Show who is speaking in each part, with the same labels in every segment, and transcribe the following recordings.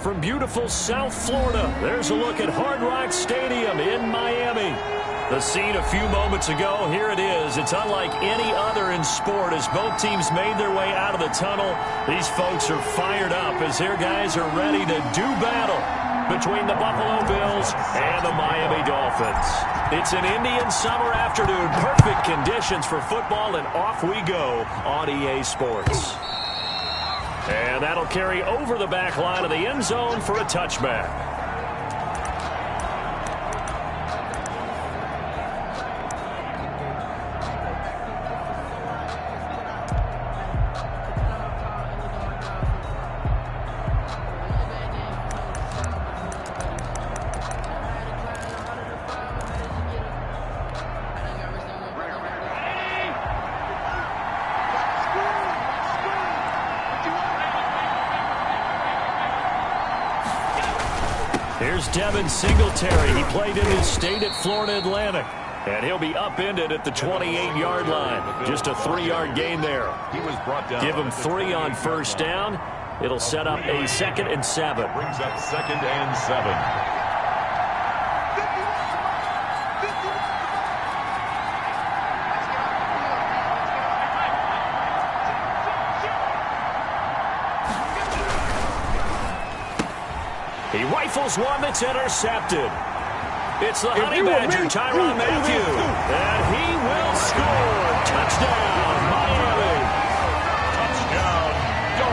Speaker 1: from beautiful South Florida. There's a look at Hard Rock Stadium in Miami. The scene a few moments ago, here it is. It's unlike any other in sport as both teams made their way out of the tunnel. These folks are fired up as their guys are ready to do battle between the Buffalo Bills and the Miami Dolphins. It's an Indian summer afternoon. Perfect conditions for football, and off we go on EA Sports. And that'll carry over the back line of the end zone for a touchback. Here's Devin Singletary. He played in his state at Florida Atlantic. And he'll be upended at the 28-yard line. Just a 3-yard gain there.
Speaker 2: He was brought down.
Speaker 1: Give him 3 on first down. It'll set up a 2nd and 7.
Speaker 2: Brings up 2nd and 7.
Speaker 1: He rifles one that's intercepted. It's the Honey Badger, Tyrann Mathieu. And he will score. Touchdown, Miami.
Speaker 2: Touchdown.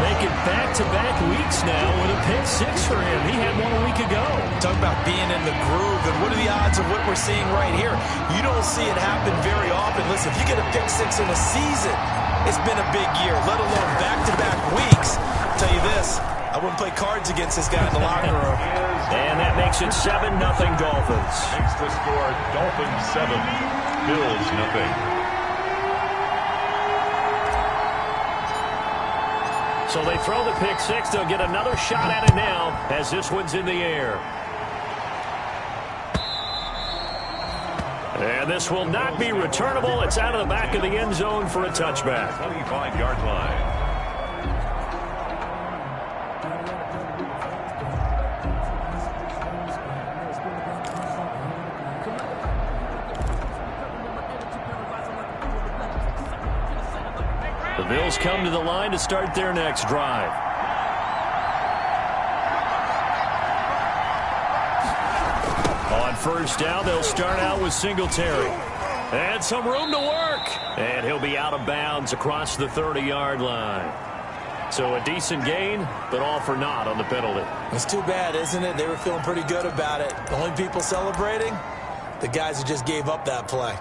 Speaker 1: Making back-to-back weeks now with a pick 6 for him. He had one a week ago.
Speaker 3: Talk about being in the groove, and what are the odds of what we're seeing right here? You don't see it happen very often. Listen, if you get a pick 6 in a season, it's been a big year, let alone back-to-back weeks. I'll tell you this, I wouldn't play cards against this guy in the locker room.
Speaker 1: And that makes it 7-0 Dolphins.
Speaker 2: Makes the score Dolphins 7, Bills 0.
Speaker 1: So they throw the pick 6. They'll get another shot at it now as this one's in the air. And this will not be returnable. It's out of the back of the end zone for a touchback.
Speaker 2: 25-yard line.
Speaker 1: The Bills come to the line to start their next drive. On first down, they'll start out with Singletary. And some room to work. And he'll be out of bounds across the 30-yard line. So a decent gain, but all for naught on the penalty.
Speaker 3: It's too bad, isn't it? They were feeling pretty good about it. The only people celebrating, the guys who just gave up that play.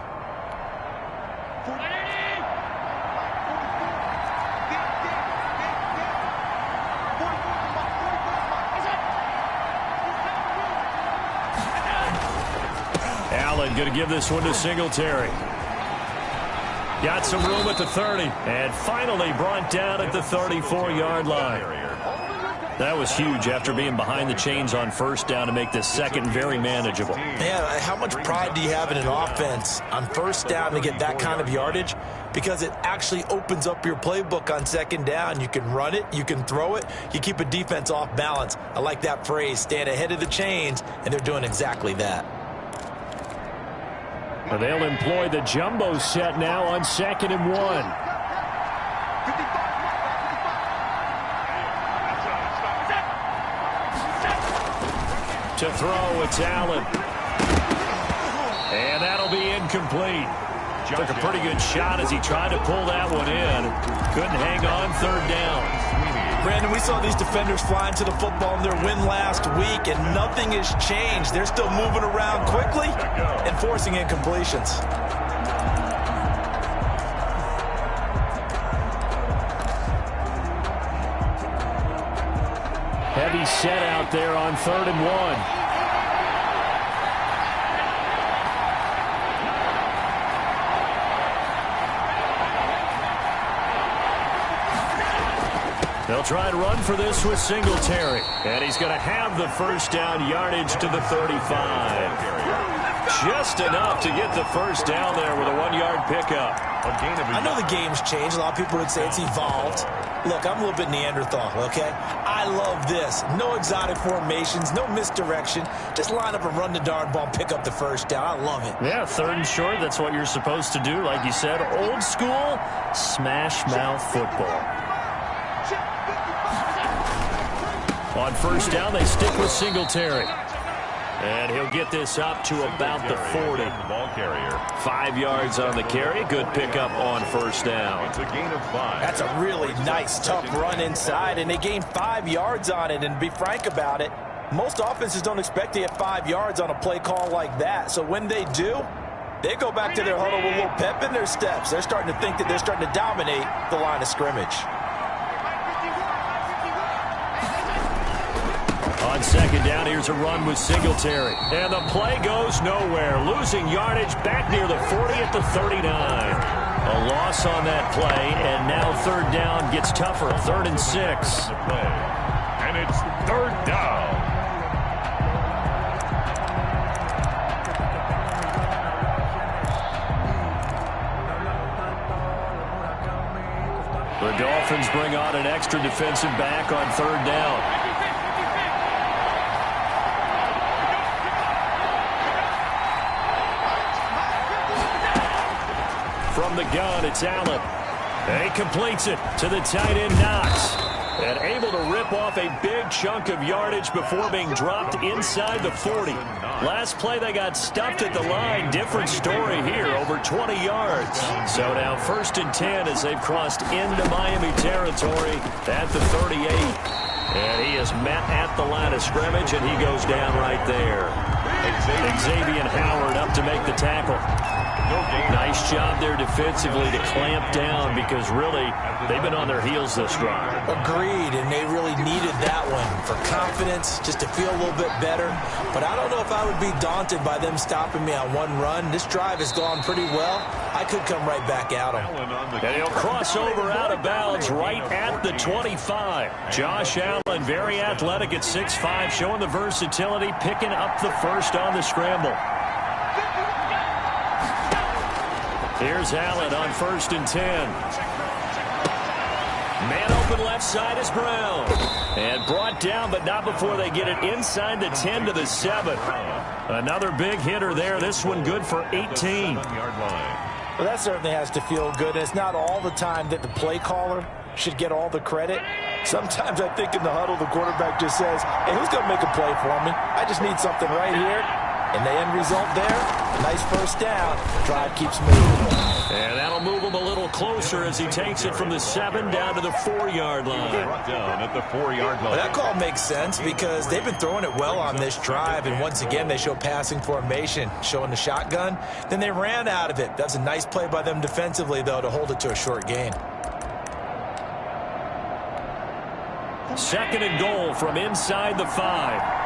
Speaker 1: Going to give this one to Singletary. Got some room at the 30. And finally brought down at the 34-yard line. That was huge after being behind the chains on first down to make this second very manageable.
Speaker 3: Yeah, how much pride do you have in an offense on first down to get that kind of yardage? Because it actually opens up your playbook on second down. You can run it, you can throw it, you keep a defense off balance. I like that phrase, stand ahead of the chains, and they're doing exactly that.
Speaker 1: And they'll employ the jumbo set now on 2nd and 1. To throw, it's Allen. And that'll be incomplete. Took a pretty good shot as he tried to pull that one in. Couldn't hang on 3rd down.
Speaker 3: Brandon, we saw these defenders flying to the football in their win last week, and nothing has changed. They're still moving around quickly and forcing incompletions.
Speaker 1: Heavy set out there on 3rd and 1. They'll try and run for this with Singletary. And he's going to have the first down yardage to the 35. Just enough to get the first down there with a 1-yard pickup.
Speaker 3: I know the game's changed. A lot of people would say it's evolved. Look, I'm a little bit Neanderthal, okay? I love this. No exotic formations, no misdirection. Just line up and run the darn ball and pick up the first down. I love it.
Speaker 1: Yeah, 3rd and short, that's what you're supposed to do. Like you said, old school, smash mouth football. On first down, they stick with Singletary. And he'll get this up to about the 40. 5 yards on the carry. Good pickup on first down.
Speaker 2: It's a gain of 5.
Speaker 3: That's a really nice, tough run inside, and they gained 5 yards on it. And to be frank about it, most offenses don't expect to get 5 yards on a play call like that. So when they do, they go back to their huddle with a little pep in their steps. They're starting to think that they're starting to dominate the line of scrimmage.
Speaker 1: On second down, here's a run with Singletary. And the play goes nowhere. Losing yardage back near the 40 at the 39. A loss on that play, and now 3rd down gets tougher. 3rd and 6.
Speaker 2: And it's 3rd down.
Speaker 1: The Dolphins bring on an extra defensive back on 3rd down. From the gun, it's Allen. And he completes it to the tight end, Knox. And able to rip off a big chunk of yardage before being dropped inside the 40. Last play, they got stuffed at the line. Different story here, over 20 yards. So now 1st and 10 as they've crossed into Miami territory at the 38. And he is met at the line of scrimmage, and he goes down right there. Xavier Howard up to make the tackle. Nice job there defensively to clamp down, because really they've been on their heels this drive.
Speaker 3: Agreed, and they really needed that one for confidence, just to feel a little bit better. But I don't know if I would be daunted by them stopping me on one run. This drive has gone pretty well. I could come right back at them.
Speaker 1: And he'll cross over out of bounds right at the 25. Josh Allen, very athletic at 6'5", showing the versatility, picking up the first on the scramble. Here's Allen on 1st and 10. Man open left side is Brown. And brought down, but not before they get it inside the 10 to the 7. Another big hitter there. This one good for 18.
Speaker 3: Well, that certainly has to feel good. And it's not all the time that the play caller should get all the credit. Sometimes I think in the huddle, the quarterback just says, hey, who's going to make a play for me? I just need something right here. And the end result there, nice first down. Drive keeps moving.
Speaker 1: And that'll move him a little closer as he takes it from the 7 down to the 4-yard line.
Speaker 2: Down at the 4-yard line.
Speaker 3: Well, that call makes sense because they've been throwing it well on this drive. And once again, they show passing formation, showing the shotgun. Then they ran out of it. That's a nice play by them defensively, though, to hold it to a short gain.
Speaker 1: 2nd and goal from inside the 5.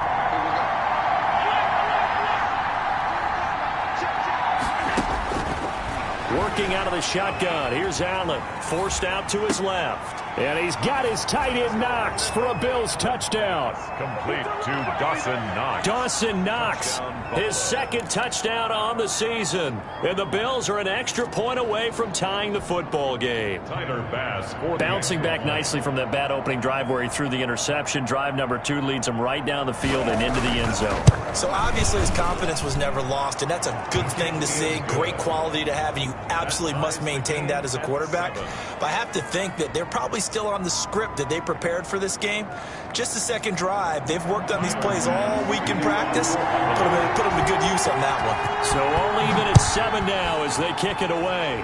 Speaker 1: Working out of the shotgun. Here's Allen. Forced out to his left. And he's got his tight end Knox for a Bills touchdown.
Speaker 2: Complete to Dawson Knox.
Speaker 1: Dawson Knox, his 2nd touchdown on the season. And the Bills are an extra point away from tying the football game.
Speaker 2: Tyler Bass
Speaker 1: bouncing back nicely from that bad opening drive where he threw the interception. Drive number 2 leads him right down the field and into the end zone.
Speaker 3: So obviously his confidence was never lost, and that's a good thing to see. Great quality to have, and you absolutely must maintain that as a quarterback. But I have to think that they're probably still on the script that they prepared for this game. Just the 2nd drive. They've worked on these plays all week in practice. Put them to good use on that one.
Speaker 1: So all even at 7 now as they kick it away.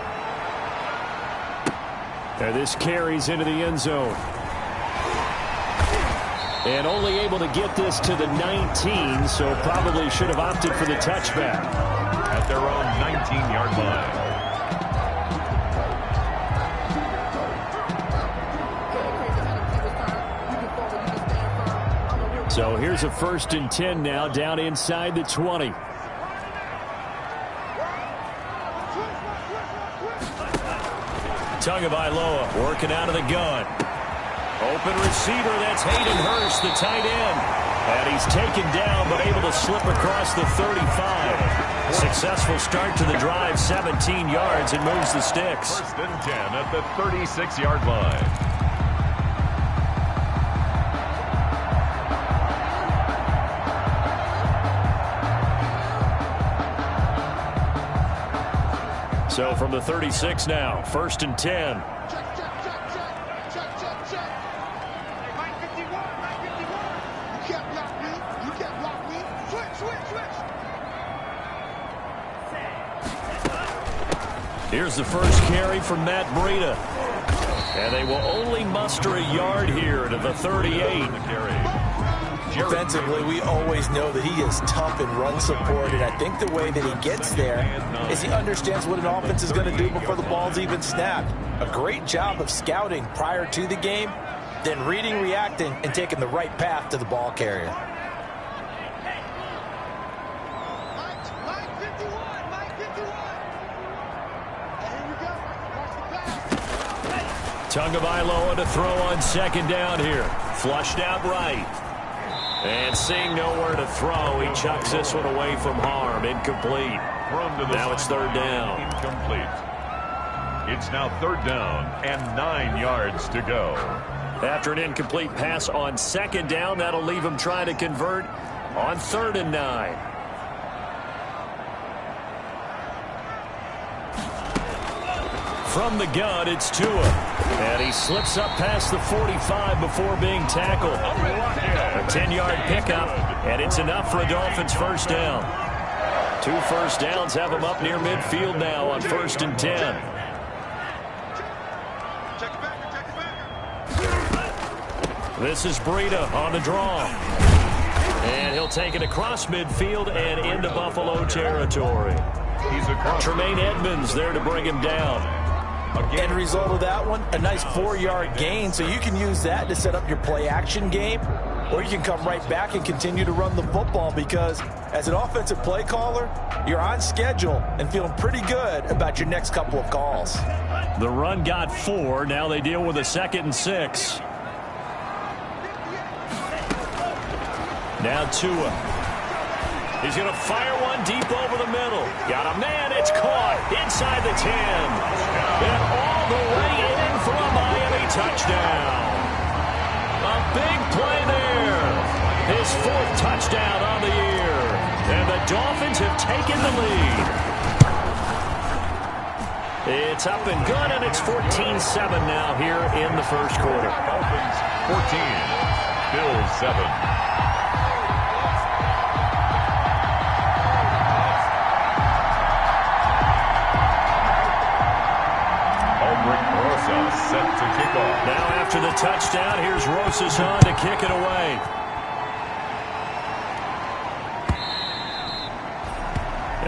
Speaker 1: And this carries into the end zone. And only able to get this to the 19, so probably should have opted for the touchback.
Speaker 2: At their own 19-yard line.
Speaker 1: So here's a 1st and 10 now, down inside the 20. Tagovailoa working out of the gun. Open receiver, that's Hayden Hurst, the tight end. And he's taken down, but able to slip across the 35. Successful start to the drive, 17 yards, and moves the sticks.
Speaker 2: 1st and 10 at the 36-yard line.
Speaker 1: So from the 36 now, 1st and 10. Here's the first carry from Matt Breida. And they will only muster a yard here to the 38.
Speaker 3: Defensively, we always know that he is tough in run support, and I think the way that he gets there is he understands what an offense is going to do before the ball's even snapped. A great job of scouting prior to the game, then reading, reacting, and taking the right path to the ball carrier.
Speaker 1: Tagovailoa to throw on 2nd down here. Flushed out right. And seeing nowhere to throw, he chucks this one away from harm. Incomplete. Now it's 3rd down.
Speaker 2: Incomplete. It's now 3rd down and 9 yards to go.
Speaker 1: After an incomplete pass on 2nd down, that'll leave him trying to convert on 3rd and 9. From the gun, it's Tua. And he slips up past the 45 before being tackled. A 10-yard pickup, and it's enough for a Dolphins 1st down. 2 first downs have him up near midfield now on 1st and 10. This is Breida on the draw. And he'll take it across midfield and into Buffalo territory. Tremaine Edmonds there to bring him down.
Speaker 3: End result of that one, a nice 4-yard gain, so you can use that to set up your play-action game, or you can come right back and continue to run the football because as an offensive play caller, you're on schedule and feeling pretty good about your next couple of calls.
Speaker 1: The run got 4. Now they deal with a 2nd and 6. Now Tua. He's going to fire one deep over the middle. Got a man. It's caught inside the 10. And all the way in for a Miami touchdown. A big play there. His 4th touchdown on the year. And the Dolphins have taken the lead. It's up and good, and it's 14-7 now here in the 1st quarter.
Speaker 2: Dolphins 14, Bills 7. Set to kick off.
Speaker 1: Now after the touchdown, here's Rosas on to kick it away.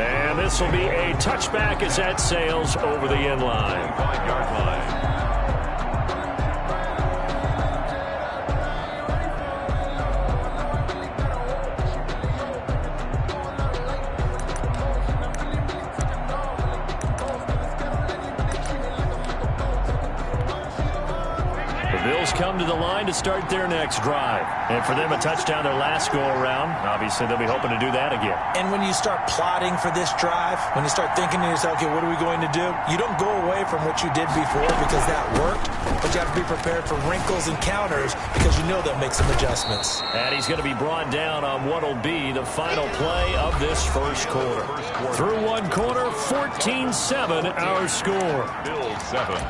Speaker 1: And this will be a touchback as that sails over the end line.
Speaker 2: 5-yard line.
Speaker 1: Come to the line to start their next drive. And for them, a touchdown their last go-around. Obviously, they'll be hoping to do that again.
Speaker 3: And when you start plotting for this drive, when you start thinking to yourself, okay, what are we going to do? You don't go away from what you did before because that worked, but you have to be prepared for wrinkles and counters because you know they'll make some adjustments.
Speaker 1: And he's going to be brought down on what will be the final play of this 1st quarter. Through 1 quarter, 14-7 our score.
Speaker 2: Bills 7.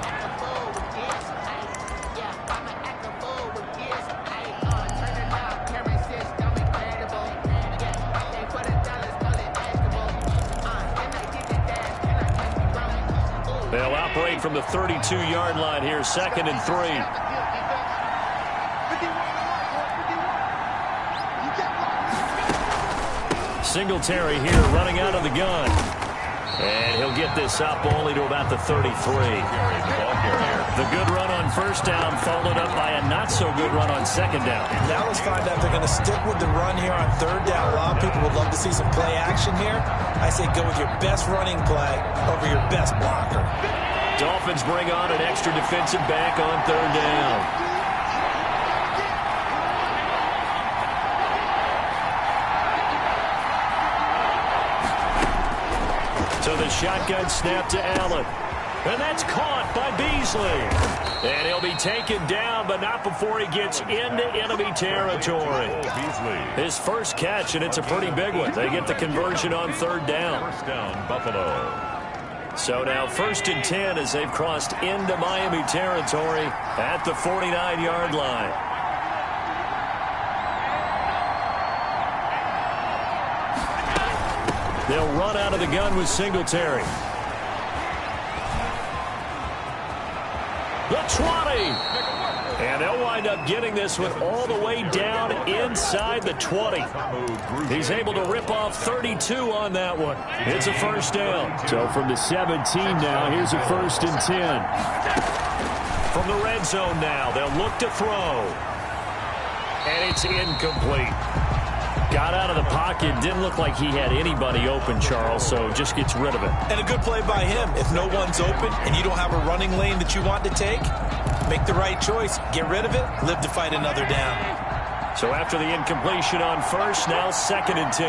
Speaker 1: They'll operate from the 32-yard line here, 2nd and 3. Singletary here running out of the gun. And he'll get this up only to about the 33. The good run on 1st down followed up by a not-so-good run on 2nd down.
Speaker 3: Now let's find out if they're going to stick with the run here on 3rd down. A lot of people would love to see some play action here. I say go with your best running play over your best blocker.
Speaker 1: Dolphins bring on an extra defensive back on 3rd down. with a shotgun snap to Allen. And that's caught by Beasley. And he'll be taken down, but not before he gets into enemy territory. His first catch, and it's a pretty big one. They get the conversion on third down.
Speaker 2: First down, Buffalo.
Speaker 1: So now 1st and 10 as they've crossed into Miami territory at the 49-yard line. They'll run out of the gun with Singletary. The 20. And they'll wind up getting this one all the way down inside the 20. He's able to rip off 32 on that one. It's a first down. So from the 17 now, here's a 1st and 10. From the red zone now, they'll look to throw. And it's incomplete. Got out of the pocket. Didn't look like he had anybody open, Charles, so just gets rid of it.
Speaker 3: And a good play by him. If no one's open and you don't have a running lane that you want to take, make the right choice. Get rid of it. Live to fight another down.
Speaker 1: So after the incompletion on first, now 2nd and 10.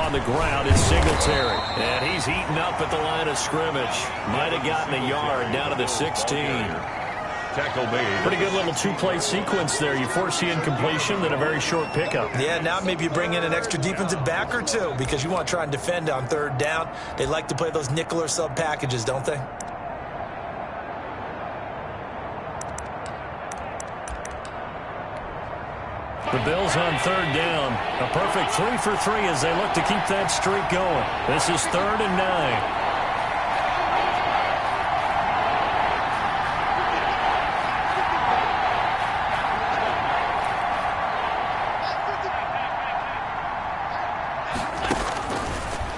Speaker 1: On the ground is Singletary. And he's eaten up at the line of scrimmage. Might have gotten a yard down to the 16.
Speaker 2: Tackle made.
Speaker 1: Pretty good little two-play sequence there. You force the incompletion, then a very short pickup.
Speaker 3: Yeah, now maybe you bring in an extra defensive back or two because you want to try and defend on third down. They like to play those nickel or sub packages, don't they?
Speaker 1: The Bills on third down. A perfect 3 for 3 as they look to keep that streak going. This is 3rd and 9.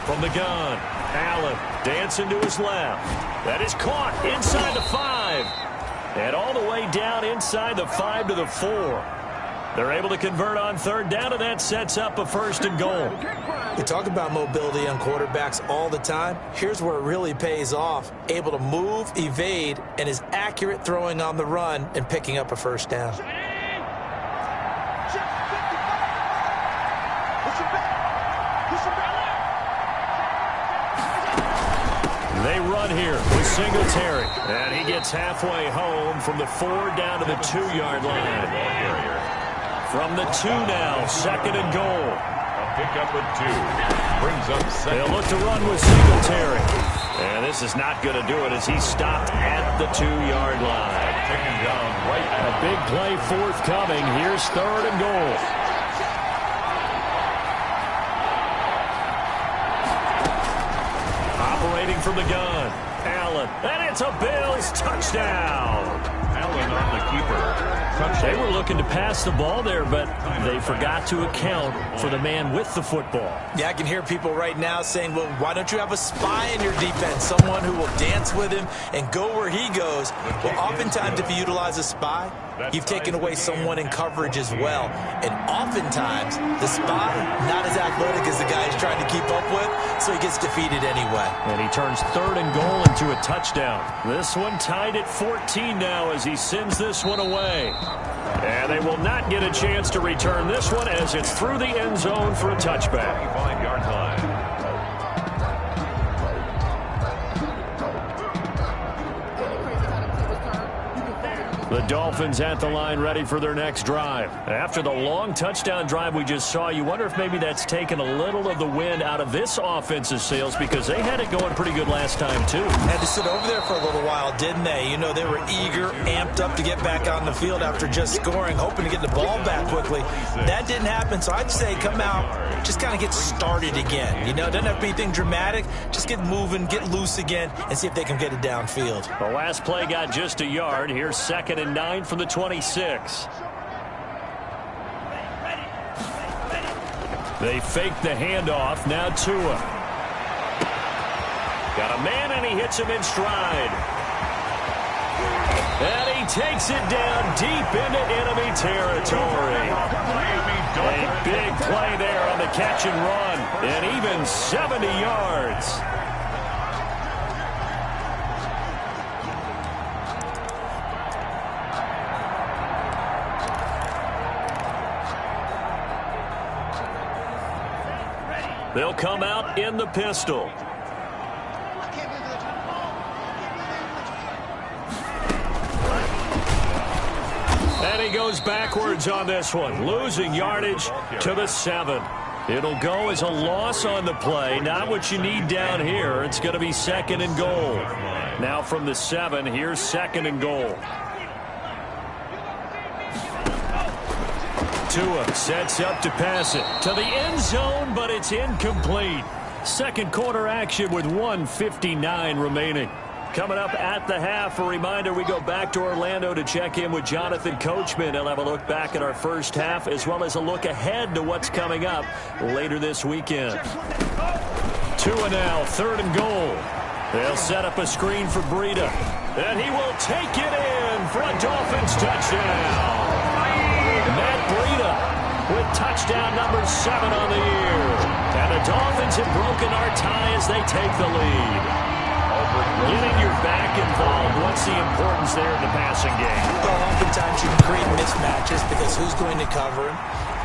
Speaker 1: From the gun, Allen dancing to his left. That is caught inside the 5. And all the way down inside the 5 to the 4. They're able to convert on third down, and that sets up a 1st and goal.
Speaker 3: We talk about mobility on quarterbacks all the time. Here's where it really pays off. Able to move, evade, and is accurate throwing on the run and picking up a 1st down.
Speaker 1: They run here with Singletary. And he gets halfway home from the 4 down to the 2-yard line. From the 2 now, 2nd and goal.
Speaker 2: A pickup of 2. Brings up 2nd.
Speaker 1: They'll look to run with Singletary. And this is not going to do it as he stopped at the 2-yard line.
Speaker 2: Taken down right at
Speaker 1: a big play forthcoming. Here's 3rd and goal. Operating from the gun, Allen. And it's a Bills touchdown.
Speaker 2: Allen on the keeper.
Speaker 1: They were looking to pass the ball there, but they forgot to account for the man with the football.
Speaker 3: Yeah, I can hear people right now saying, well, why don't you have a spy in your defense, someone who will dance with him and go where he goes? Well, oftentimes if you utilize a spy, you've taken away someone in coverage as well. And oftentimes, the spy, not as athletic as the guy he's trying to keep up with, so he gets defeated anyway.
Speaker 1: And he turns 3rd and goal into a touchdown. This one tied at 14 now as he sends this one away. And they will not get a chance to return this one as it's through the end zone for a touchback.
Speaker 2: 25-yard line.
Speaker 1: The Dolphins at the line ready for their next drive. After the long touchdown drive we just saw, you wonder if maybe that's taken a little of the wind out of this offense's sails because they had it going pretty good last time too.
Speaker 3: Had to sit over there for a little while, didn't they? You know, they were eager, amped up to get back on the field after just scoring, hoping to get the ball back quickly. That didn't happen, so I'd say come out, just kind of get started again. You know, it doesn't have to be anything dramatic. Just get moving, get loose again, and see if they can get it downfield.
Speaker 1: The last play got just a yard. Here's 2nd and 9 from the 26. They fake the handoff. Now Tua. Got a man, and he hits him in stride. And he takes it down deep into enemy territory. A big play there on the catch and run. And even 70 yards. They'll come out in the pistol. And he goes backwards on this one, losing yardage to the 7. It'll go as a loss on the play. Not what you need down here. It's going to be 2nd and goal. Now from the 7, here's 2nd and goal. Tua sets up to pass it to the end zone, but it's incomplete. Second quarter action with 1:59 remaining. Coming up at the half, a reminder, we go back to Orlando to check in with Jonathan Coachman. He'll have a look back at our first half as well as a look ahead to what's coming up later this weekend. Tua now, 3rd and goal. They'll set up a screen for Breida. And he will take it in for a Dolphins touchdown. Matt Breida with touchdown number 7 on the year. And the Dolphins have broken our tie as they take the lead. Getting your back involved, what's the importance there in the passing game?
Speaker 3: Well, oftentimes you can create mismatches because who's going to cover him?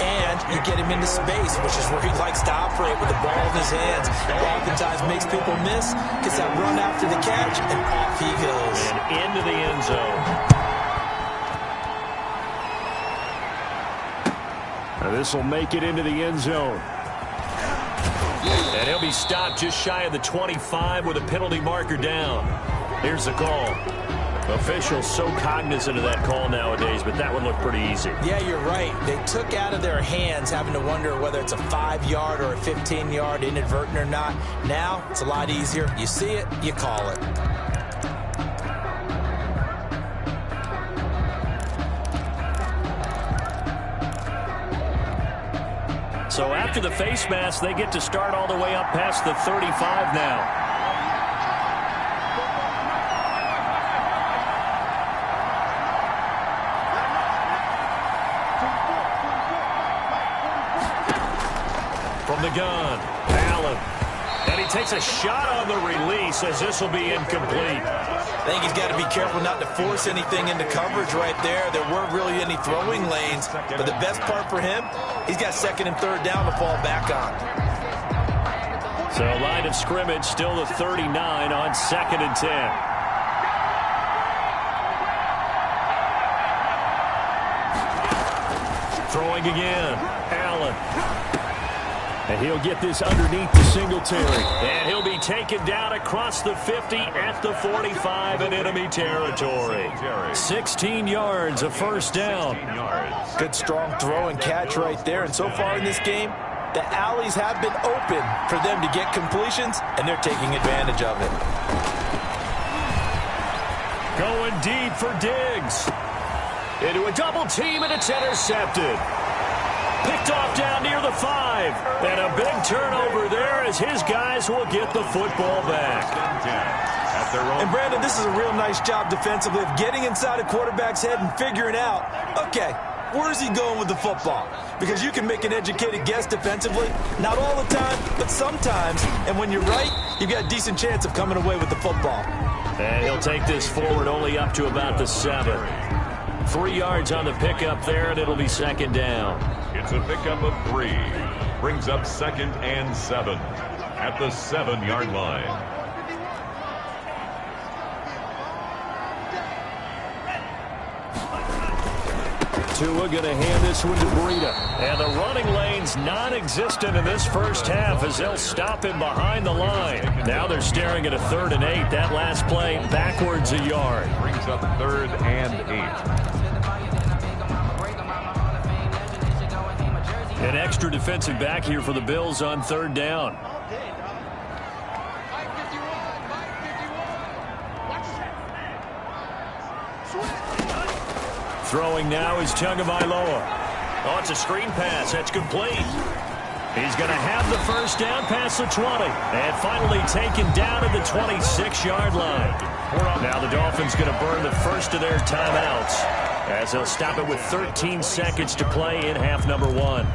Speaker 3: And you get him into space, which is where he likes to operate with the ball in his hands. It oftentimes makes people miss, gets that run after the catch, and off he goes.
Speaker 1: And into the end zone. Now this will make it into the end zone. And he'll be stopped just shy of the 25 with a penalty marker down. Here's the call. Officials so cognizant of that call nowadays, but that one looked pretty easy.
Speaker 3: Yeah, you're right. They took out of their hands having to wonder whether it's a 5-yard or a 15-yard, inadvertent or not. Now, it's a lot easier. You see it, you call it.
Speaker 1: So after the face mask, they get to start all the way up past the 35 now. From the gun, Allen. And he takes a shot on the release as this will be incomplete.
Speaker 3: I think he's got to be careful not to force anything into coverage right there. There weren't really any throwing lanes. But the best part for him, he's got 2nd and 3rd down to fall back on.
Speaker 1: So line of scrimmage still the 39 on 2nd and 10. Throwing again, Allen. And he'll get this underneath the Singletary. And he'll be taken down across the 50 at the 45 in enemy territory. 16 yards, a first down.
Speaker 3: Good strong throw and catch right there. And so far in this game, the alleys have been open for them to get completions, and they're taking advantage of it.
Speaker 1: Going deep for Diggs. Into a double team, and it's intercepted. Picked off down near the 5. And a big turnover there as his guys will get the football back.
Speaker 3: And Brandon, this is a real nice job defensively of getting inside a quarterback's head and figuring out, okay, where's he going with the football? Because you can make an educated guess defensively. Not all the time, but sometimes. And when you're right, you've got a decent chance of coming away with the football.
Speaker 1: And he'll take this forward only up to about the 7. 3 yards on the pickup there, and it'll be 2nd down.
Speaker 2: It's a pickup of 3. Brings up 2nd and 7 at the 7-yard line.
Speaker 1: Tua going to hand this one to Breida. And the running lane's non-existent in this first half as they'll stop him behind the line. Now they're staring at a 3rd and 8. That last play backwards a yard.
Speaker 2: Brings up 3rd and 8.
Speaker 1: An extra defensive back here for the Bills on 3rd down. Throwing now is Tagovailoa. Oh, it's a screen pass. That's complete. He's going to have the first down past the 20. And finally taken down at the 26-yard line. Now the Dolphins going to burn the first of their timeouts as they'll stop it with 13 seconds to play in half number 1.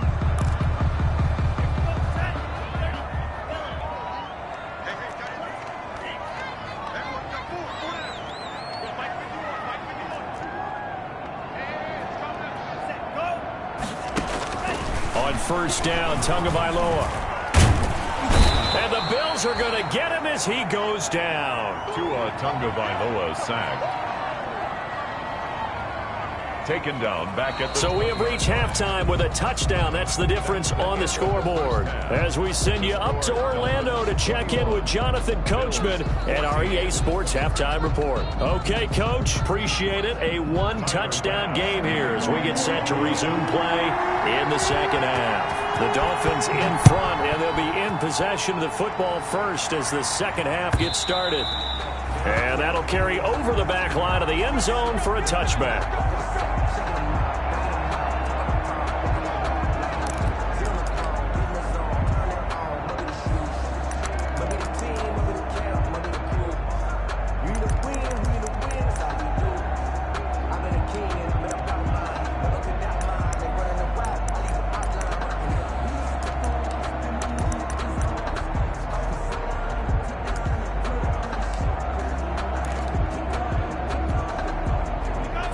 Speaker 1: First down, Tagovailoa. Bills are going to get him as he goes down.
Speaker 2: Tua Tagovailoa sacked. Taken down back at the...
Speaker 1: So we have reached halftime with a touchdown. That's the difference on the scoreboard. As we send you up to Orlando to check in with Jonathan Coachman and our EA Sports Halftime Report. Okay, Coach, appreciate it. A one-touchdown game here as we get set to resume play in the second half. The Dolphins in front, and they'll be in possession of the football first as the second half gets started. And that'll carry over the back line of the end zone for a touchback.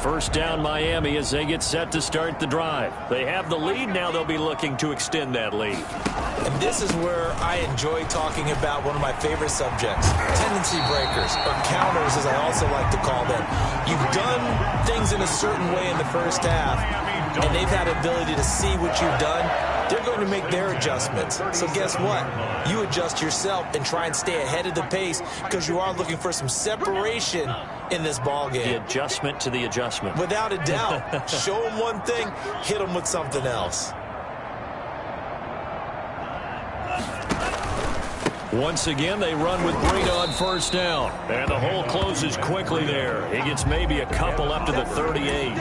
Speaker 1: First down Miami as they get set to start the drive. They have the lead. Now they'll be looking to extend that lead.
Speaker 3: And this is where I enjoy talking about one of my favorite subjects, tendency breakers, or counters as I also like to call them. You've done things in a certain way in the first half, and they've had the ability to see what you've done. They're going to make their adjustments. So guess what? You adjust yourself and try and stay ahead of the pace because you are looking for some separation in this ball game.
Speaker 1: The adjustment to the adjustment.
Speaker 3: Without a doubt. Show them one thing, hit them with something else.
Speaker 1: Once again, they run with Breida on first down. And the hole closes quickly there. He gets maybe a couple up to the 38.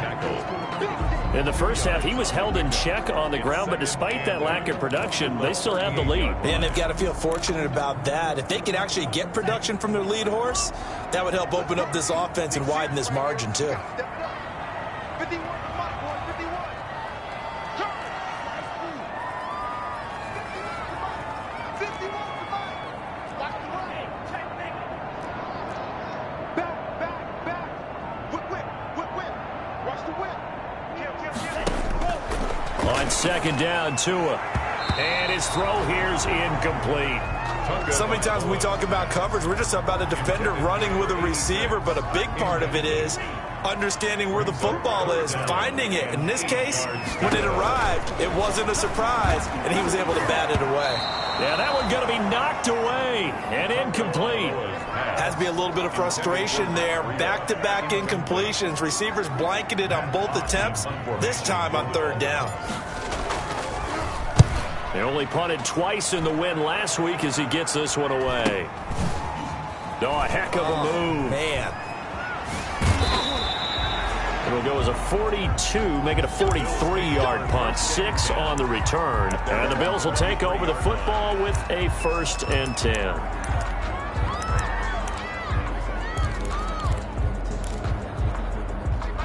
Speaker 1: In the first half, he was held in check on the ground, but despite that lack of production, they still have the lead.
Speaker 3: And they've got to feel fortunate about that. If they could actually get production from their lead horse, that would help open up this offense and widen this margin, too.
Speaker 1: On second down, Tua. And his throw here's incomplete.
Speaker 3: So many times when we talk about coverage, we're just about a defender running with a receiver, but a big part of it is understanding where the football is, finding it. In this case, when it arrived, it wasn't a surprise, and he was able to bat it away.
Speaker 1: Yeah, that one going to be knocked away and incomplete.
Speaker 3: Has to be a little bit of frustration there. Back-to-back incompletions. Receivers blanketed on both attempts, this time on third down.
Speaker 1: They only punted twice in the win last week as he gets this one away. Oh, a heck of a move.
Speaker 3: Man.
Speaker 1: It'll go as a 42, make it a 43-yard punt. 6 on the return. And the Bills will take over the football with a 1st and 10.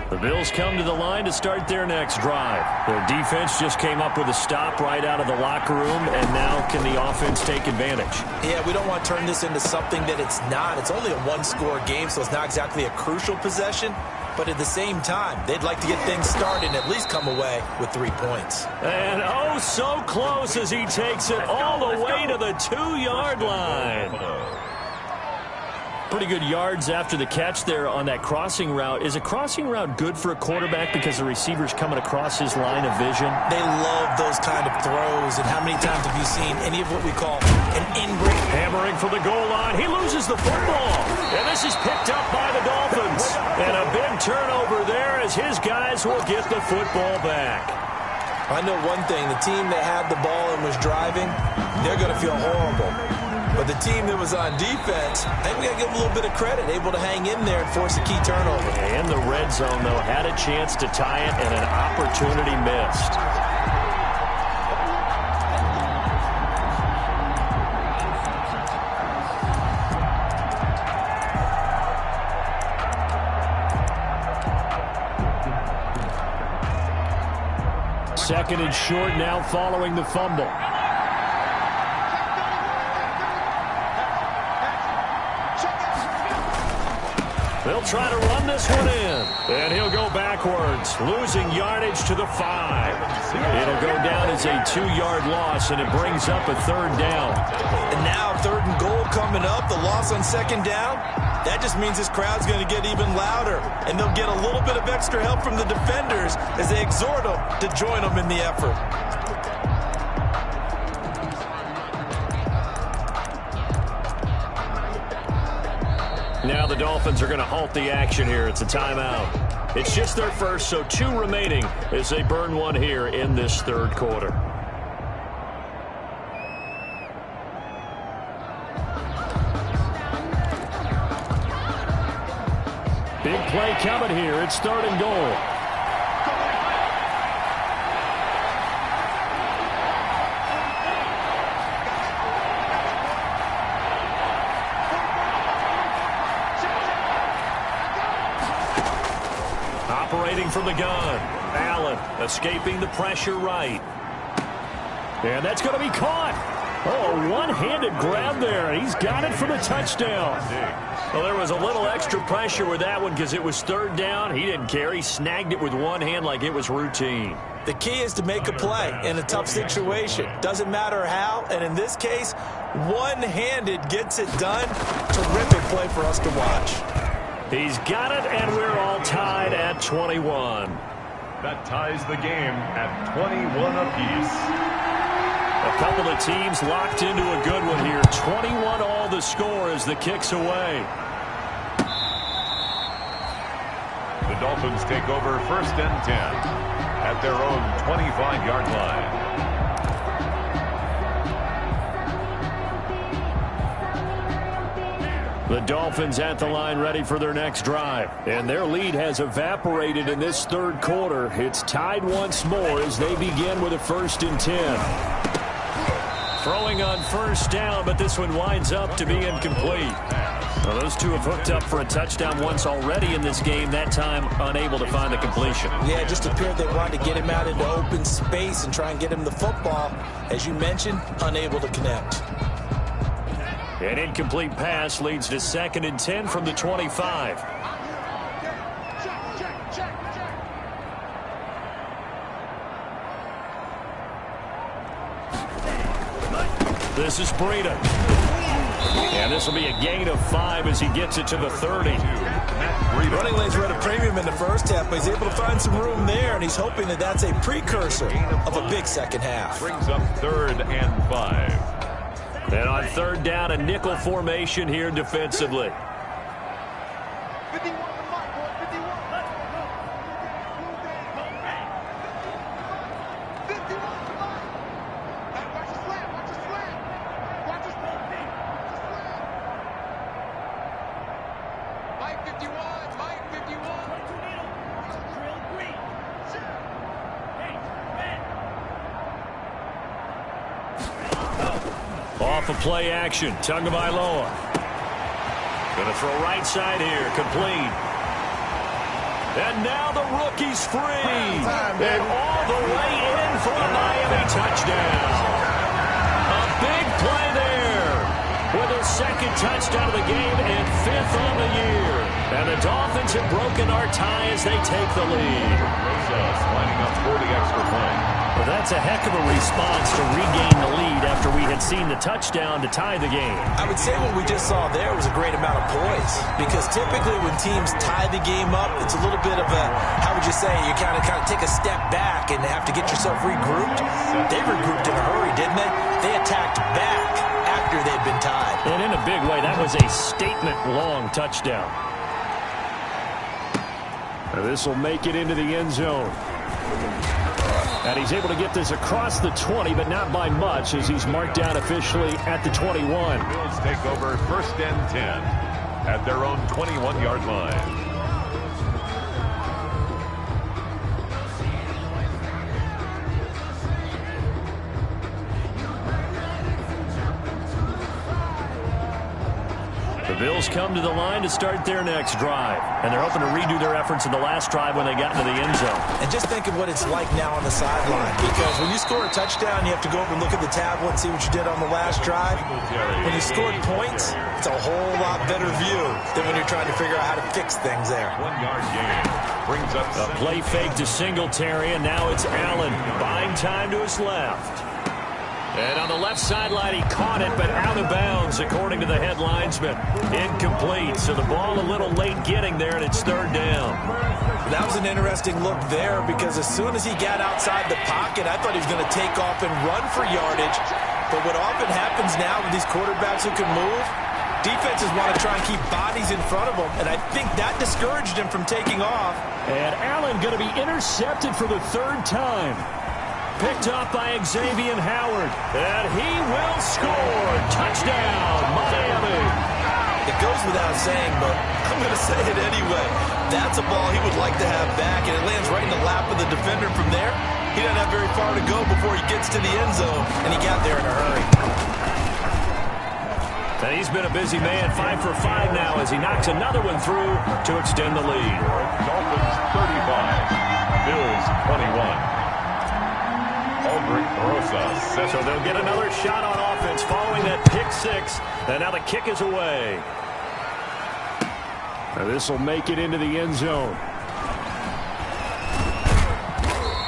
Speaker 1: The Bills come to the line to start their next drive. Their defense just came up with a stop right out of the locker room, and now can the offense take advantage?
Speaker 3: Yeah, we don't want to turn this into something that it's not. It's only a one-score game, so it's not exactly a crucial possession. But at the same time, they'd like to get things started and at least come away with 3 points.
Speaker 1: And oh, so close as he takes it all the way to the 2-yard line. Pretty good yards after the catch there on that crossing route. Is a crossing route good for a quarterback because the receiver's coming across his line of vision?
Speaker 3: They love those kind of throws. And how many times have you seen any of what we call an in-break?
Speaker 1: Hammering for the goal line. He loses the football. And this is picked up by the Dolphins. And a big turnover there as his guys will get the football back.
Speaker 3: I know one thing. The team that had the ball and was driving, they're going to feel horrible. But the team that was on defense, I think we got to give them a little bit of credit, able to hang in there and force a key turnover.
Speaker 1: In the red zone, though, had a chance to tie it and an opportunity missed. Second and short now following the fumble. They'll try to run this one in. And he'll go backwards, losing yardage to the 5. It'll go down as a 2-yard loss, and it brings up a 3rd down.
Speaker 3: And now 3rd and goal coming up. The loss on 2nd down. That just means this crowd's going to get even louder. And they'll get a little bit of extra help from the defenders as they exhort them to join them in the effort.
Speaker 1: Now the Dolphins are going to halt the action here. It's a timeout. It's just their first, so 2 remaining as they burn one here in this 3rd quarter. Big play coming here. It's 3rd and goal. Operating from the gun. Allen escaping the pressure right. And that's going to be caught. Oh, a one-handed grab there. He's got it for the touchdown. Well, there was a little extra pressure with that one because it was 3rd down. He didn't care. He snagged it with one hand like it was routine.
Speaker 3: The key is to make a play in a tough situation. Doesn't matter how, and in this case, one-handed gets it done. Terrific play for us to watch.
Speaker 1: He's got it, and we're all tied at 21.
Speaker 2: That ties the game at 21 apiece.
Speaker 1: A couple of teams locked into a good one here. 21 all the score as the kick's away.
Speaker 2: The Dolphins take over 1st and 10 at their own 25-yard line.
Speaker 1: The Dolphins at the line ready for their next drive. And their lead has evaporated in this 3rd quarter. It's tied once more as they begin with a 1st and 10. Throwing on 1st down, but this one winds up to be incomplete. Well, those two have hooked up for a touchdown once already in this game, that time unable to find the completion.
Speaker 3: Yeah, it just appeared they wanted to get him out into open space and try and get him the football. As you mentioned, unable to connect.
Speaker 1: An incomplete pass leads to 2nd and 10 from the 25. This is Breida. And this will be a gain of 5 as he gets it to the 30.
Speaker 3: Running lanes were at a premium in the first half, but he's able to find some room there, and he's hoping that that's a precursor of a big second half.
Speaker 2: Brings up 3rd and 5.
Speaker 1: And on 3rd down, a nickel formation here defensively. Off of play action, Tagovailoa. Gonna throw right side here, complete. And now the rookie's free. And all the way in for a Miami touchdown. A big play there with a 2nd touchdown of the game and 5th on the year. And the Dolphins have broken our tie as they take the lead.
Speaker 2: Rosas lining up for the extra point.
Speaker 1: Well, that's a heck of a response to regain the lead after we had seen the touchdown to tie the game.
Speaker 3: I would say what we just saw there was a great amount of poise, because typically when teams tie the game up, it's a little bit of a, how would you say, you kind of take a step back and have to get yourself regrouped. They regrouped in a hurry, didn't they? They attacked back after they'd been tied.
Speaker 1: And in a big way, that was a statement-long touchdown. And this will make it into the end zone. And he's able to get this across the 20, but not by much, as he's marked down officially at the 21.
Speaker 2: Bills take over 1st and 10 at their own 21-yard line.
Speaker 1: The Bills come to the line to start their next drive. And they're hoping to redo their efforts in the last drive when they got into the end zone.
Speaker 3: And just think of what it's like now on the sideline. Because when you score a touchdown, you have to go over and look at the tablet and see what you did on the last drive. When you scored points, it's a whole lot better view than when you're trying to figure out how to fix things there.
Speaker 2: 1 yard gain. Brings up
Speaker 1: a play fake to Singletary, and now it's Allen. Buying time to his left. And on the left sideline, he caught it, but out of bounds, according to the head linesman. Incomplete, so the ball a little late getting there, and it's third down.
Speaker 3: That was an interesting look there, because as soon as he got outside the pocket, I thought he was going to take off and run for yardage. But what often happens now with these quarterbacks who can move, defenses want to try and keep bodies in front of them, and I think that discouraged him from taking off.
Speaker 1: And Allen going to be intercepted for the third time. Picked up by Xavier Howard. And he will score. Touchdown, Miami.
Speaker 3: It goes without saying, but I'm going to say it anyway. That's a ball he would like to have back, and it lands right in the lap of the defender from there. He doesn't have very far to go before he gets to the end zone, and he got there in a hurry.
Speaker 1: And he's been a busy man, 5 for 5 now as he knocks another one through to extend the lead.
Speaker 2: Dolphins 35, Bills 21.
Speaker 1: So they'll get another shot on offense following that pick six. And now the kick is away. This will make it into the end zone.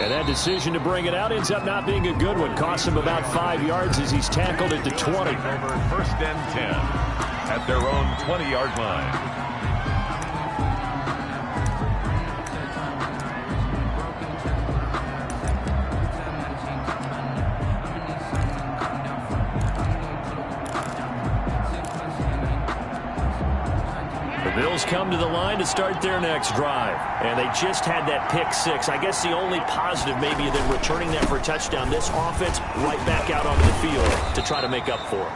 Speaker 1: And that decision to bring it out ends up not being a good one. Costs him about 5 yards as he's tackled at the 20.
Speaker 2: First and 10 at their own 20-yard line.
Speaker 1: Bills come to the line to start their next drive. And they just had that pick six. I guess the only positive maybe than returning that for a touchdown. This offense right back out onto the field to try to make up for it.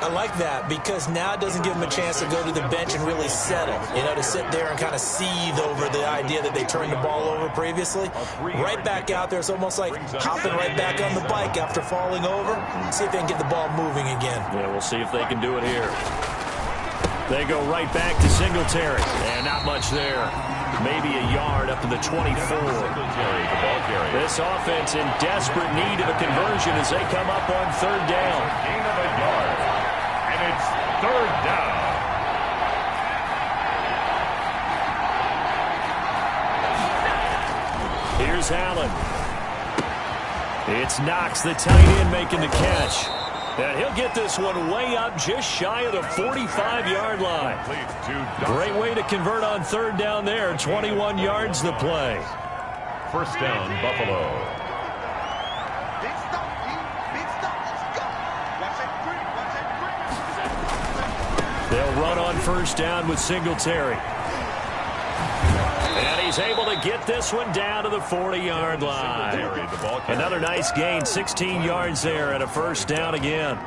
Speaker 3: I like that because now it doesn't give them a chance to go to the bench and really settle. You know, to sit there and kind of seethe over the idea that they turned the ball over previously. Right back out there. It's almost like hopping right back on the bike after falling over. See if they can get the ball moving again.
Speaker 1: Yeah, we'll see if they can do it here. They go right back to Singletary. And not much there. Maybe a yard up to the 24. This offense in desperate need of a conversion as they come up on third down.
Speaker 2: Gain of a yard. And it's third down.
Speaker 1: Here's Allen. It's Knox, the tight end, making the catch. And he'll get this one way up just shy of the 45-yard line. Great way to convert on third down there. 21 yards the play.
Speaker 2: First down, Buffalo.
Speaker 1: They'll run on first down with Singletary. And he's able to get this one down to the 40-yard line. Another nice gain, 16 yards there and a first down again.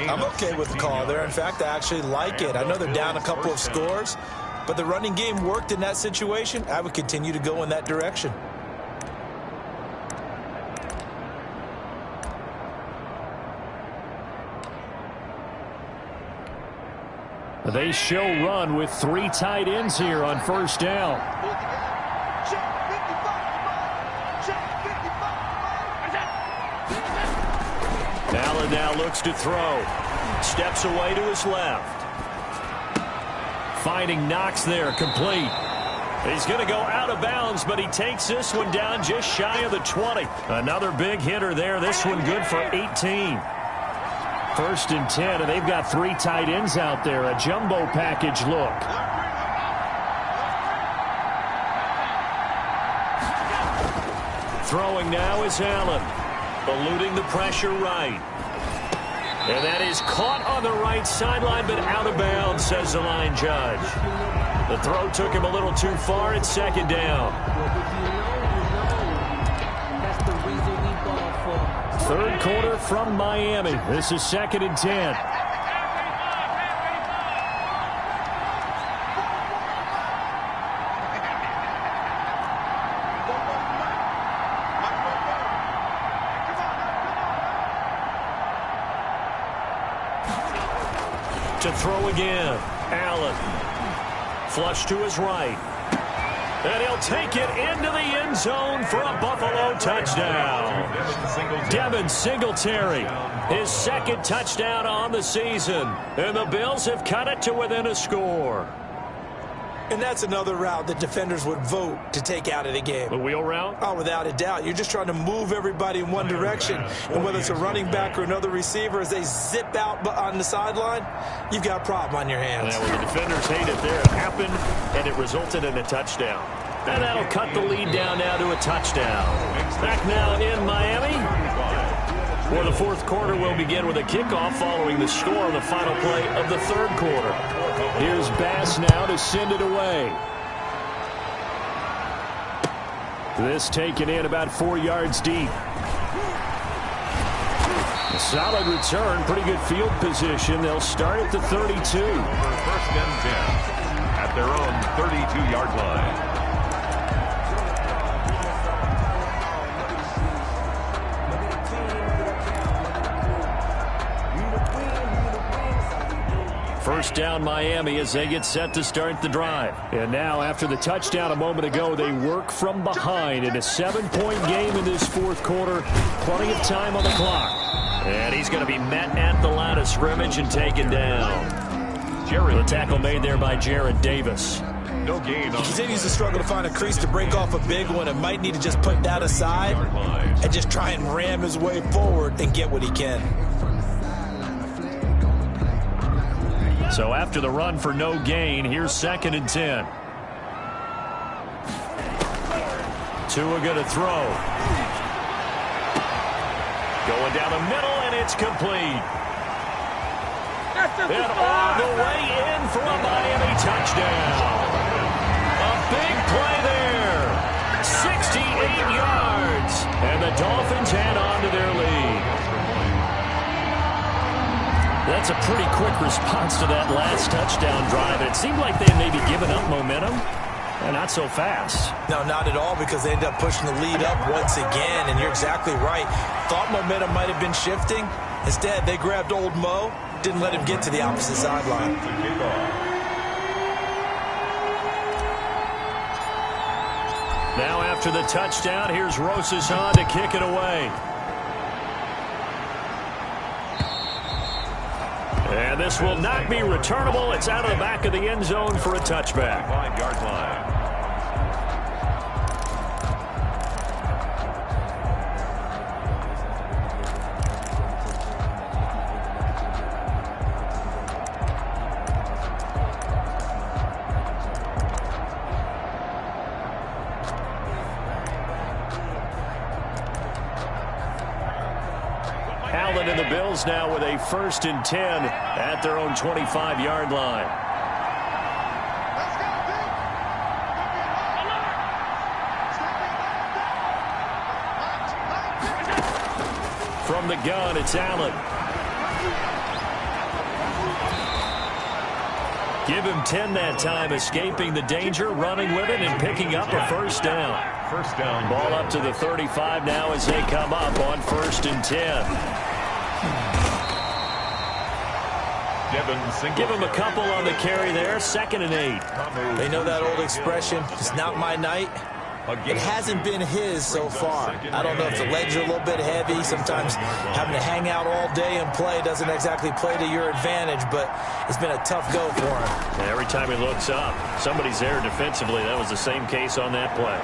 Speaker 3: I'm okay with the call there. In fact, I actually like it. I know they're down a couple of scores, but the running game worked in that situation. I would continue to go in that direction.
Speaker 1: They show run with 3 tight ends here on first down. Allen now looks to throw. Steps away to his left. Finding Knox there, complete. He's going to go out of bounds, but he takes this one down just shy of the 20. Another big hitter there. This one good for 18. First and 10, and they've got 3 tight ends out there. A jumbo package look. Throwing now is Allen. Eluding the pressure right. And that is caught on the right sideline, but out of bounds, says the line judge. The throw took him a little too far. It's second down. Third quarter from Miami. This is second and 10. To throw again. Allen. Flush to his right. And he'll take it into the end zone for a Buffalo touchdown. Devin Singletary, his second touchdown on the season. And the Bills have cut it to within a score.
Speaker 3: And that's another route that defenders would vote to take out of the game.
Speaker 1: The wheel route?
Speaker 3: Oh, without a doubt. You're just trying to move everybody in one direction. And whether it's a running back or another receiver, as they zip out on the sideline, you've got a problem on your hands.
Speaker 1: Yeah, well, the defenders hate it there. It happened, and it resulted in a touchdown. And that'll cut the lead down now to a touchdown. Back now in Miami. For the fourth quarter, we'll begin with a kickoff following the score on the final play of the third quarter. Here's Bass now to send it away. This taken in about 4 yards deep. A solid return, pretty good field position. They'll start at the 32.
Speaker 2: First and 10 at their own 32-yard line.
Speaker 1: First down Miami as they get set to start the drive. And now after the touchdown a moment ago, they work from behind in a 7-point game in this fourth quarter. Plenty of time on the clock. And he's going to be met at the line of scrimmage and taken down. The tackle made there by Jared Davis.
Speaker 2: No gain.
Speaker 3: He continues to struggle to find a crease to break off a big one and might need to just put that aside and just try and ram his way forward and get what he can.
Speaker 1: So after the run for no gain, here's 2nd and 10. Tua going to throw. Going down the middle, and it's complete. And all the way in for a Miami touchdown. A big play there. 68 yards. And the Dolphins head on to their lead. That's a pretty quick response to that last touchdown drive. It seemed like they had maybe given up momentum. Not so fast.
Speaker 3: No, not at all, because they ended up pushing the lead up once again, and you're exactly right. Thought momentum might have been shifting. Instead, they grabbed old Mo, didn't let him get to the opposite sideline.
Speaker 1: Now after the touchdown, here's Rosas on to kick it away. And this will not be returnable. It's out of the back of the end zone for a touchback.
Speaker 2: 5-yard line.
Speaker 1: Allen and the Bills now with a 1st and 10 at their own 25-yard line. From the gun, it's Allen. Give him 10 that time, escaping the danger, running with it, and picking up a first down.
Speaker 2: First down.
Speaker 1: Ball up to the 35 now as they come up on 1st and 10. Give him a couple on the carry there. 2nd and 8.
Speaker 3: They know that old expression, it's not my night. It hasn't been his so far. I don't know if the legs are a little bit heavy. Sometimes having to hang out all day and play doesn't exactly play to your advantage, but it's been a tough go for him.
Speaker 1: And every time he looks up, somebody's there defensively. That was the same case on that play.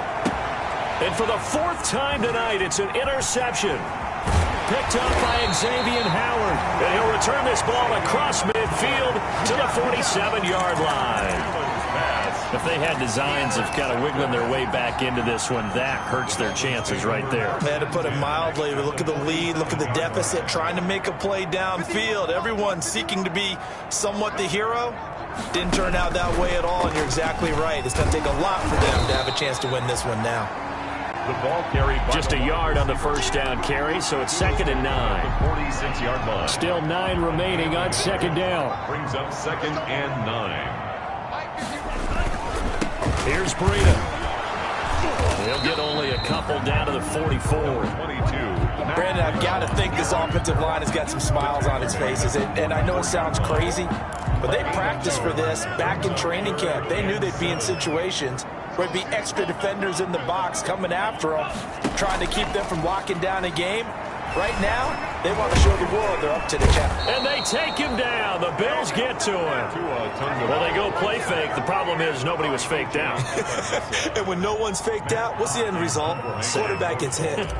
Speaker 1: And for the 4th time tonight, it's an interception. Picked up by Xavier Howard. And he'll return this ball across midfield to the 47-yard line. If they had designs of kind of wiggling their way back into this one, that hurts their chances right there.
Speaker 3: They had to put it mildly. Look at the lead. Look at the deficit. Trying to make a play downfield. Everyone seeking to be somewhat the hero. Didn't turn out that way at all, and you're exactly right. It's going to take a lot for them to have a chance to win this one now.
Speaker 2: The ball carried
Speaker 1: just a yard on the first down carry, so it's 2nd and 9.
Speaker 2: 46-yard line.
Speaker 1: Still 9 remaining on 2nd down.
Speaker 2: Brings up 2nd and 9.
Speaker 1: Here's Breida. He'll get only a couple down to the 44.
Speaker 2: 22.
Speaker 3: Brandon, I've got to think this offensive line has got some smiles on its faces. And I know it sounds crazy, But they practiced for this back in training camp. They knew they'd be in situations where there'd be extra defenders in the box coming after them, trying to keep them from locking down a game. Right now, they want to show the world they're up to the challenge.
Speaker 1: And they take him down. The Bills get to him. Well, they go play fake. The problem is nobody was faked out.
Speaker 3: And when no one's faked out, what's the end result? Quarterback gets hit.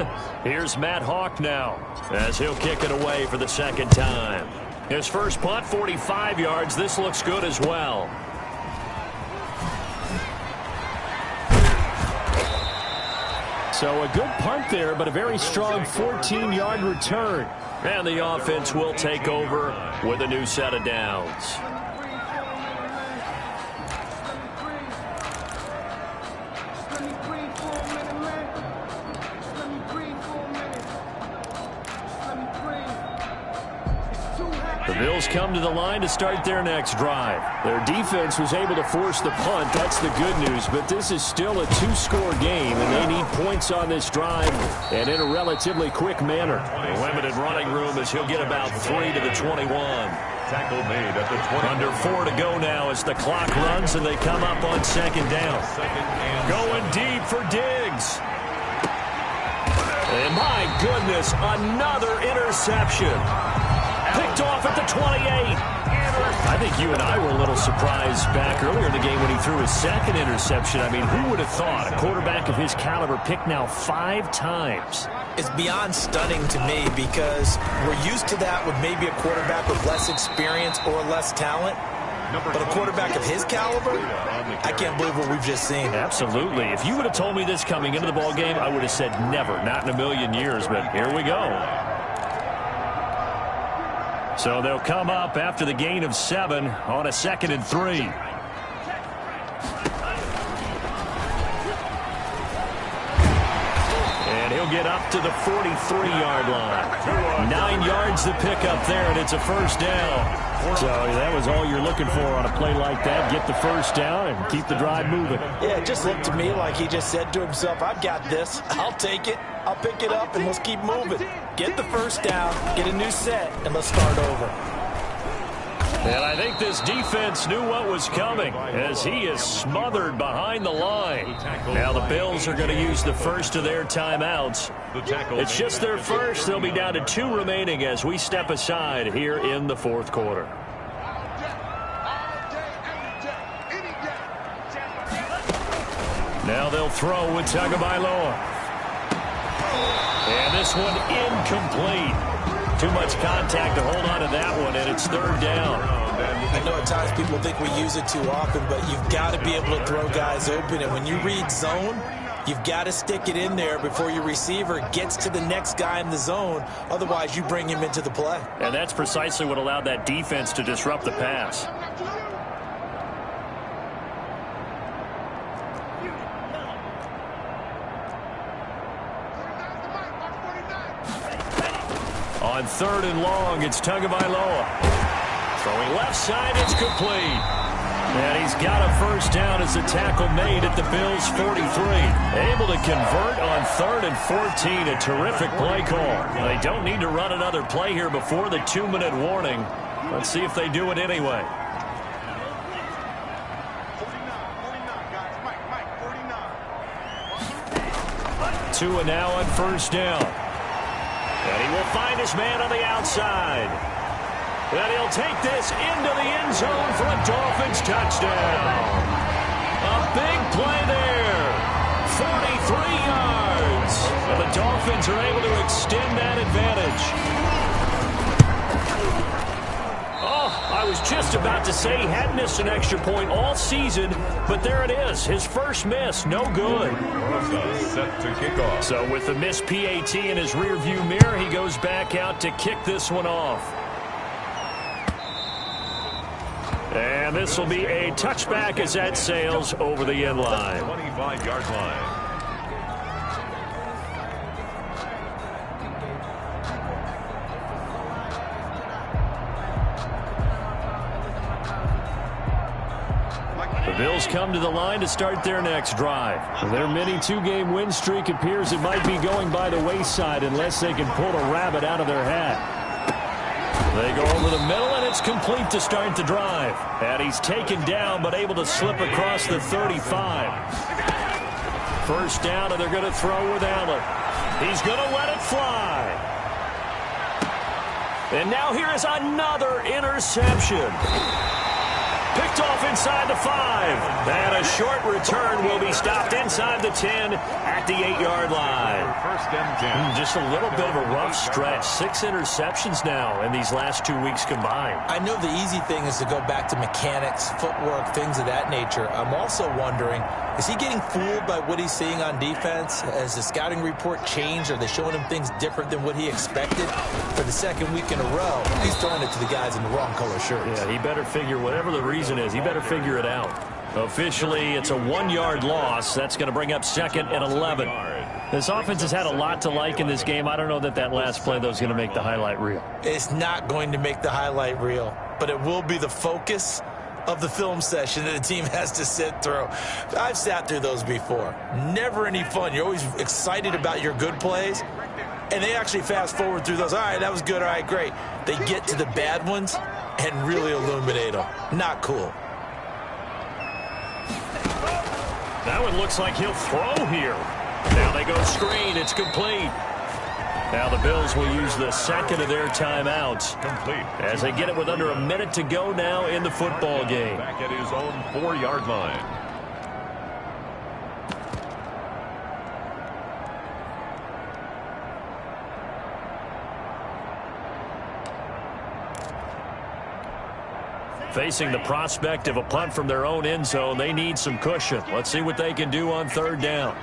Speaker 1: Here's Matt Hawk now as he'll kick it away for the second time. His first punt, 45 yards. This looks good as well. So a good punt there, but a very strong 14-yard return. And the offense will take over with a new set of downs. The Bills come to the line to start their next drive. Their defense was able to force the punt. That's the good news. But this is still a two-score game, and they need points on this drive and in a relatively quick manner. Limited running room as he'll get about 3 to the 21.
Speaker 2: Tackle made at the 20.
Speaker 1: Under 4 to go now as the clock runs and they come up on second down. Going deep for Diggs. And my goodness, another interception. Picked off at the 28. I think you and I were a little surprised back earlier in the game when he threw his second interception. I mean, who would have thought a quarterback of his caliber picked now 5 times?
Speaker 3: It's beyond stunning to me because we're used to that with maybe a quarterback with less experience or less talent. But a quarterback of his caliber, I can't believe what we've just seen.
Speaker 1: Absolutely. If you would have told me this coming into the ball game, I would have said never, not in a million years. But here we go. So they'll come up after the gain of 7 on a 2nd and 3. And he'll get up to the 43-yard line. 9 yards to pick up there, and it's a first down. So that was all you're looking for on a play like that. Get the first down and keep the drive moving.
Speaker 3: Yeah, it just looked to me like he just said to himself, I've got this. I'll take it. I'll pick it up, and let's keep moving. Get the first down, get a new set, and let's start over.
Speaker 1: And I think this defense knew what was coming as he is smothered behind the line. Now the Bills are going to use the first of their timeouts. It's just their first. They'll be down to 2 remaining as we step aside here in the 4th quarter. Now they'll throw with Tagovailoa. And this one incomplete. Too much contact to hold on to that one, and it's 3rd down.
Speaker 3: I know at times people think we use it too often, but you've got to be able to throw guys open. And when you read zone, you've got to stick it in there before your receiver gets to the next guy in the zone. Otherwise, you bring him into the play.
Speaker 1: And that's precisely what allowed that defense to disrupt the pass. On 3rd and long, it's Tagovailoa. Throwing left side, it's complete. And he's got a first down as the tackle made at the Bills' 43. Able to convert on 3rd and 14. A terrific play call. They don't need to run another play here before the 2-minute warning. Let's see if they do it anyway. 2 and now on first down. And he will find his man on the outside. And he'll take this into the end zone for a Dolphins touchdown. A big play there. 43 yards. And the Dolphins are able to extend that advantage. Oh, I was just about to say he hadn't missed an extra point all season, but there it is. His first miss, no good.
Speaker 2: Set to kick off.
Speaker 1: So with the missed PAT in his rearview mirror, he goes back out to kick this one off. And this will be a touchback as that sails over the end line.
Speaker 2: 25-yard line.
Speaker 1: The Bills come to the line to start their next drive. Their mini 2-game win streak appears it might be going by the wayside unless they can pull a rabbit out of their hat. They go over the middle, and it's complete to start the drive. And he's taken down, but able to slip across the 35. First down, and they're going to throw with Allen. He's going to let it fly. And now here is another interception. Picked off inside the 5. And a short return will be stopped inside the 10 at the 8-yard line.
Speaker 2: First and 10.
Speaker 1: Just a little bit of a rough stretch. 6 interceptions now in these last 2 weeks combined.
Speaker 3: I know the easy thing is to go back to mechanics, footwork, things of that nature. I'm also wondering, is he getting fooled by what he's seeing on defense? Has the scouting report changed? Are they showing him things different than what he expected? For the second week in a row, he's throwing it to the guys in the wrong color shirts.
Speaker 1: Yeah, he better figure whatever the reason is. He better figure it out. Officially, it's a 1-yard loss. That's going to bring up 2nd and 11. This offense has had a lot to like in this game. I don't know that last play, though, is going to make the highlight reel.
Speaker 3: It's not going to make the highlight reel, but it will be the focus of the film session that the team has to sit through. I've sat through those before. Never any fun. You're always excited about your good plays, and they actually fast forward through those. All right, that was good. All right, great. They get to the bad ones and really illuminate them. Not cool.
Speaker 1: That one looks like he'll throw here. Now they go screen. It's complete. Now the Bills will use the second of their timeouts.
Speaker 2: Complete.
Speaker 1: As they get it with under a minute to go now in the football game.
Speaker 2: Back at his own 4-yard line.
Speaker 1: Facing the prospect of a punt from their own end zone, they need some cushion. Let's see what they can do on 3rd down.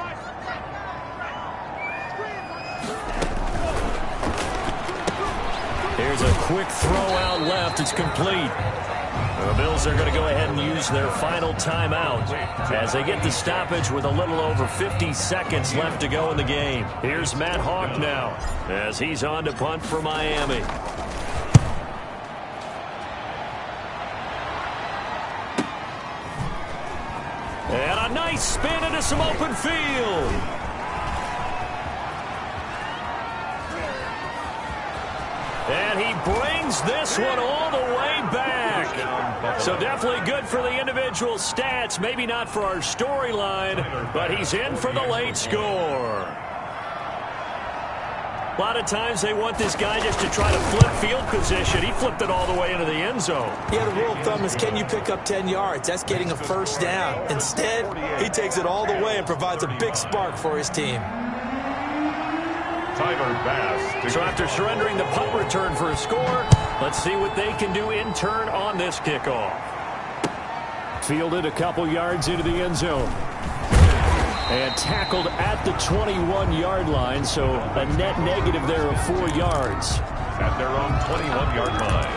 Speaker 1: Here's a quick throw out left. It's complete. The Bills are going to go ahead and use their final timeout as they get the stoppage with a little over 50 seconds left to go in the game. Here's Matt Hawk now as he's on to punt for Miami. And a nice spin into some open field. And he brings this one all the way back. So definitely good for the individual stats. Maybe not for our storyline, but he's in for the late score. A lot of times they want this guy just to try to flip field position. He flipped it all the way into the end zone.
Speaker 3: Yeah, the rule of thumb is, can you pick up 10 yards? That's getting a first down. Instead, he takes it all the way and provides a big spark for his team.
Speaker 2: Tyler Bass.
Speaker 1: So after surrendering the punt return for a score, let's see what they can do in turn on this kickoff. Fielded a couple yards into the end zone. And tackled at the 21-yard line, so a net negative there of 4 yards.
Speaker 2: At their own 21-yard line.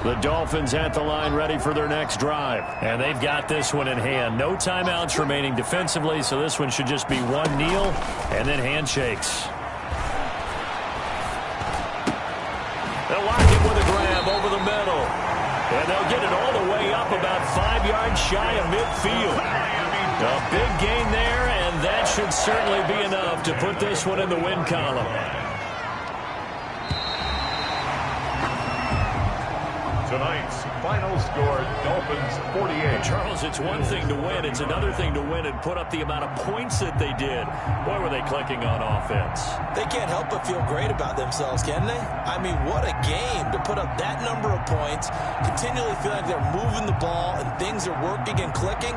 Speaker 1: The Dolphins at the line ready for their next drive. And they've got this one in hand. No timeouts remaining defensively, so this one should just be one kneel and then handshakes. They'll lock it with a grab over the middle. And they'll get it all the way up about 5 yards shy of midfield. A big gain there, and that should certainly be enough to put this one in the win column.
Speaker 2: Tonight's final score, Dolphins 48.
Speaker 1: Charles, it's one thing to win. It's another thing to win and put up the amount of points that they did. Boy, were they clicking on offense.
Speaker 3: They can't help but feel great about themselves, can they? I mean, what a game to put up that number of points, continually feel like they're moving the ball and things are working and clicking.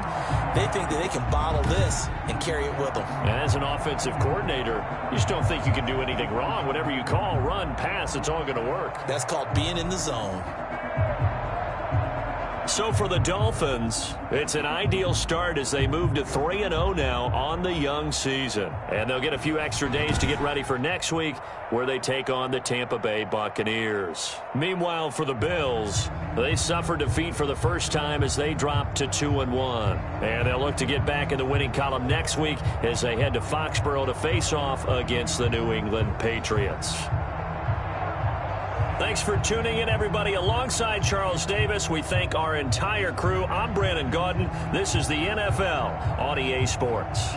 Speaker 3: They think that they can bottle this and carry it with them.
Speaker 1: And as an offensive coordinator, you just don't think you can do anything wrong. Whatever you call, run, pass, it's all going to work.
Speaker 3: That's called being in the zone.
Speaker 1: So for the Dolphins, it's an ideal start as they move to 3-0 now on the young season. And they'll get a few extra days to get ready for next week where they take on the Tampa Bay Buccaneers. Meanwhile, for the Bills, they suffered defeat for the first time as they dropped to 2-1. And they'll look to get back in the winning column next week as they head to Foxborough to face off against the New England Patriots. Thanks for tuning in, everybody. Alongside Charles Davis, we thank our entire crew. I'm Brandon Gaudin. This is the NFL on EA Sports.